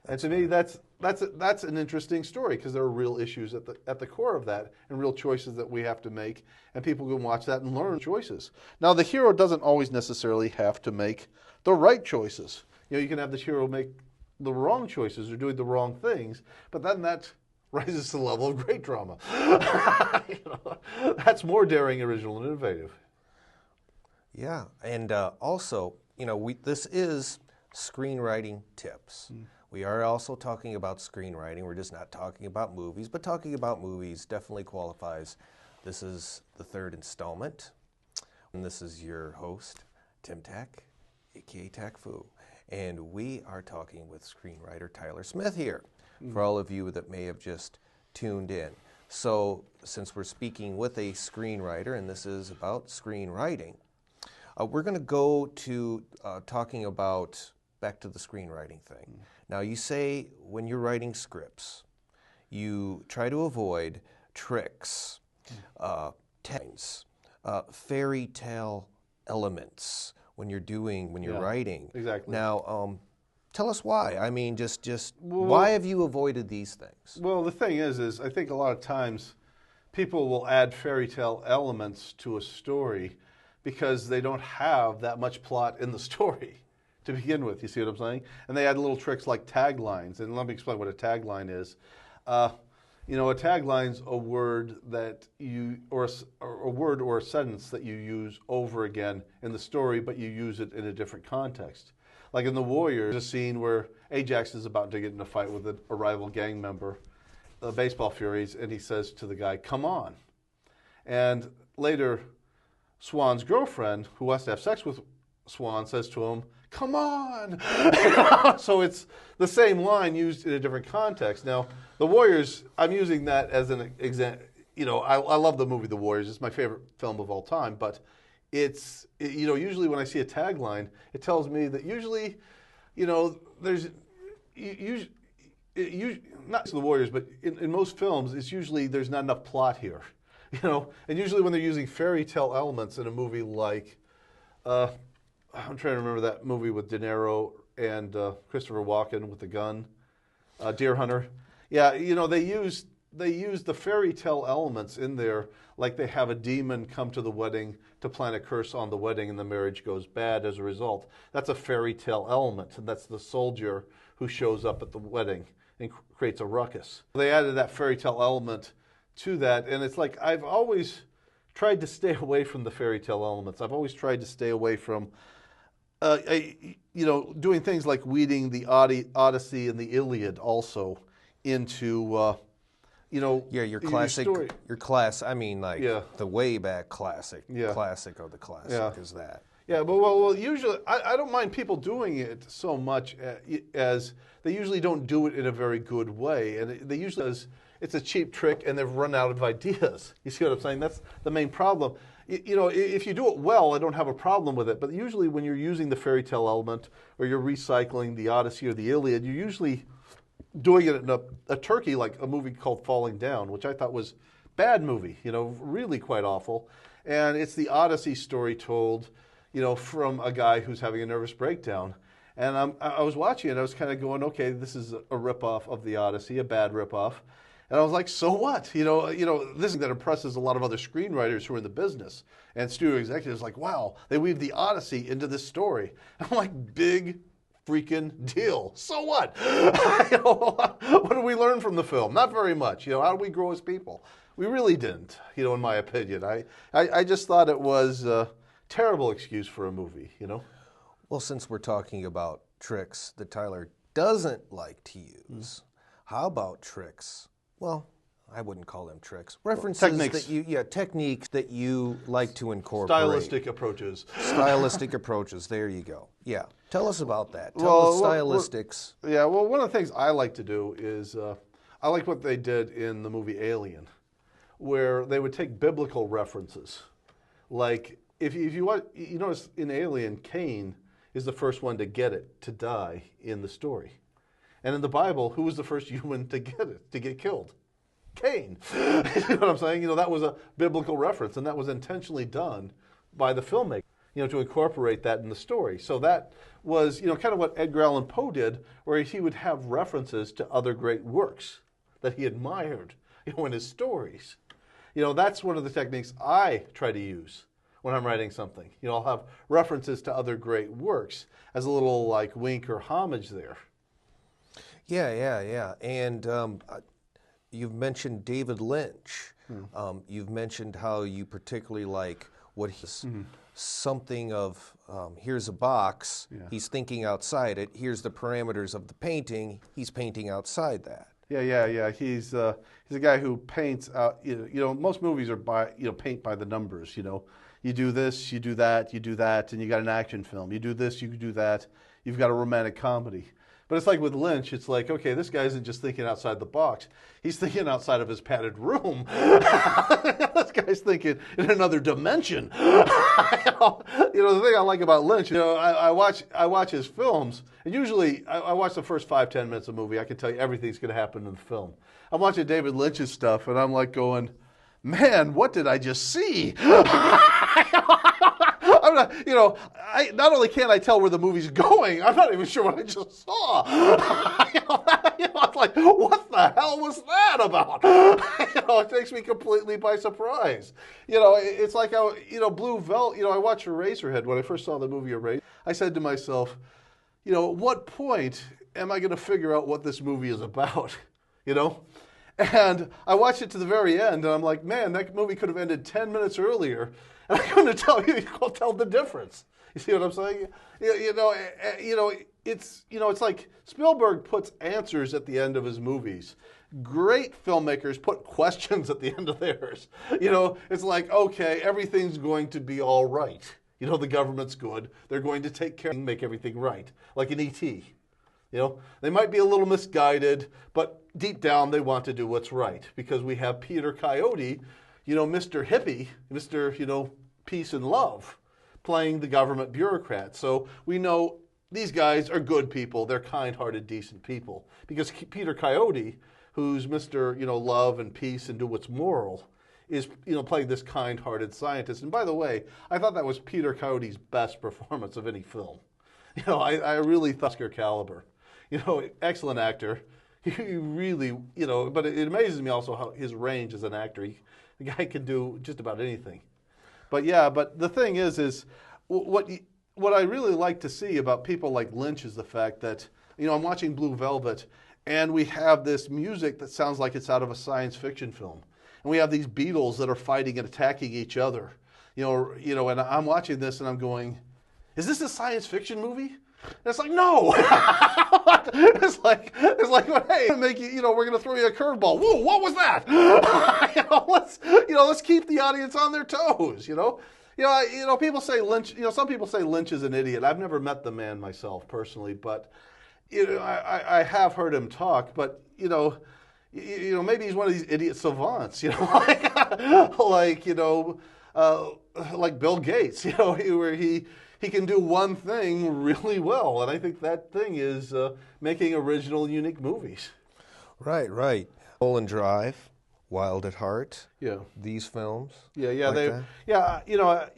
And to me, that's an interesting story because there are real issues at the core of that and real choices that we have to make, and people can watch that and learn choices. Now, the hero doesn't always necessarily have to make the right choices. You can have the hero make the wrong choices or doing the wrong things, but then that rises to the level of great drama. That's more daring, original, and innovative. Yeah, and also, this is screenwriting tips. We are also talking about screenwriting. We're just not talking about movies, but talking about movies definitely qualifies. This is the third installment, and this is your host, Tim Tack, aka Tack Fu, and we are talking with screenwriter Tyler Smith here. For all of you that may have just tuned in. So, since we're speaking with a screenwriter, and this is about screenwriting, we're going to go to talking about back to the screenwriting thing. Now, you say when you're writing scripts, you try to avoid tricks, fairy tale elements when you're writing. Exactly. Now, tell us why. I mean, why have you avoided these things? Well, the thing is I think a lot of times people will add fairy tale elements to a story because they don't have that much plot in the story to begin with. You see what I'm saying? And they add little tricks like taglines. And let me explain what a tagline is. A tagline's a word that or a word or a sentence that you use over again in the story, but you use it in a different context. Like in The Warriors, there's a scene where Ajax is about to get in a fight with a rival gang member, the Baseball Furies, and he says to the guy, "Come on." And later, Swan's girlfriend, who wants to have sex with Swan, says to him, "Come on." So it's the same line used in a different context. Now, The Warriors, I'm using that as an example. I love the movie The Warriors. It's my favorite film of all time, but usually when I see a tagline, it tells me that usually, there's not The Warriors, but in most films, it's usually there's not enough plot here, And usually when they're using fairy tale elements in a movie like, I'm trying to remember that movie with De Niro and Christopher Walken with the gun, Deer Hunter. Yeah, they use the fairy tale elements in there, like they have a demon come to the wedding to plant a curse on the wedding and the marriage goes bad as a result. That's a fairy tale element, and that's the soldier who shows up at the wedding and creates a ruckus. They added that fairy tale element to that, and it's like I've always tried to stay away from the fairy tale elements. I've always tried to stay away from doing things like weeding the Odyssey and the Iliad also into your classic, the way back classic, classic of the classic is that. Yeah, but well, usually I don't mind people doing it so much as they usually don't do it in a very good way, and they usually it's a cheap trick and they've run out of ideas. You see what I'm saying? That's the main problem. If you do it well, I don't have a problem with it. But usually when you're using the fairy tale element or you're recycling the Odyssey or the Iliad, you're usually doing it in a turkey, like a movie called Falling Down, which I thought was bad movie, really quite awful. And it's the Odyssey story told, from a guy who's having a nervous breakdown. And I was watching it, I was kind of going, okay, this is a ripoff of the Odyssey, a bad ripoff. And I was like, so what? This is that impresses a lot of other screenwriters who are in the business and studio executives. Like, wow, they weave the Odyssey into this story. I'm like, big freaking deal. So what? What did we learn from the film? Not very much. How do we grow as people? We really didn't. In my opinion, I just thought it was a terrible excuse for a movie. Well, since we're talking about tricks that Tyler doesn't like to use, how about tricks? Well, I wouldn't call them tricks. References techniques that you like to incorporate. Stylistic approaches. Stylistic approaches. There you go. Yeah. Tell us about that. Tell the stylistics. Well, one of the things I like to do is I like what they did in the movie Alien, where they would take biblical references. Like if you notice in Alien, Cain is the first one to get it, to die in the story. And in the Bible, who was the first human to get killed? Cain. You know what I'm saying? That was a biblical reference, and that was intentionally done by the filmmaker, to incorporate that in the story. So that was, kind of what Edgar Allan Poe did, where he would have references to other great works that he admired, in his stories. That's one of the techniques I try to use when I'm writing something. I'll have references to other great works as a little like wink or homage there. Yeah. And you've mentioned David Lynch. You've mentioned how you particularly like what he's something of, here's a box, he's thinking outside it, here's the parameters of the painting, he's painting outside that. Yeah. He's a guy who paints out. Most movies are paint by the numbers. You do this, you do that, and you got an action film. You do this, you do that. You've got a romantic comedy. But it's like with Lynch, it's like, okay, this guy isn't just thinking outside the box. He's thinking outside of his padded room. This guy's thinking in another dimension. The thing I like about Lynch, I watch his films, and usually I watch the first 5-10 minutes of a movie. I can tell you everything's going to happen in the film. I'm watching David Lynch's stuff, and I'm like going, man, what did I just see? I'm not, not only can't I tell where the movie's going, I'm not even sure what I just saw. It's like, what the hell was that about? It takes me completely by surprise. It's like how, Blue Velvet, I watched Eraserhead. When I first saw the movie Eraserhead, I said to myself, at what point am I going to figure out what this movie is about? And I watched it to the very end, and I'm like, man, that movie could have ended 10 minutes earlier, and I couldn't tell the difference. You see what I'm saying? It's like Spielberg puts answers at the end of his movies. Great filmmakers put questions at the end of theirs. It's like, okay, everything's going to be all right. The government's good. They're going to take care and make everything right, like in E.T. They might be a little misguided, but deep down they want to do what's right, because we have Peter Coyote, Mr. Hippie, Mr. Peace and Love, playing the government bureaucrat. So we know these guys are good people. They're kind-hearted, decent people. Because Peter Coyote, who's Mr. Love and peace and do what's moral, is playing this kind-hearted scientist. And by the way, I thought that was Peter Coyote's best performance of any film. I really thought Oscar caliber. Excellent actor. He really, but it amazes me also how his range as an actor. The guy can do just about anything. But the thing is what I really like to see about people like Lynch is the fact that, I'm watching Blue Velvet, and we have this music that sounds like it's out of a science fiction film. And we have these Beatles that are fighting and attacking each other. And I'm watching this and I'm going, is this a science fiction movie? And it's like, no. it's like, hey, we're going to throw you a curveball. Whoa, what was that? Let's keep the audience on their toes. People say Lynch. Some people say Lynch is an idiot. I've never met the man myself personally, but I have heard him talk. But maybe he's one of these idiot savants. Like Bill Gates. Where he can do one thing really well, and I think that thing is making original, unique movies. Right. Mulholland Drive, Wild at Heart. Yeah. These films. Yeah. Like that?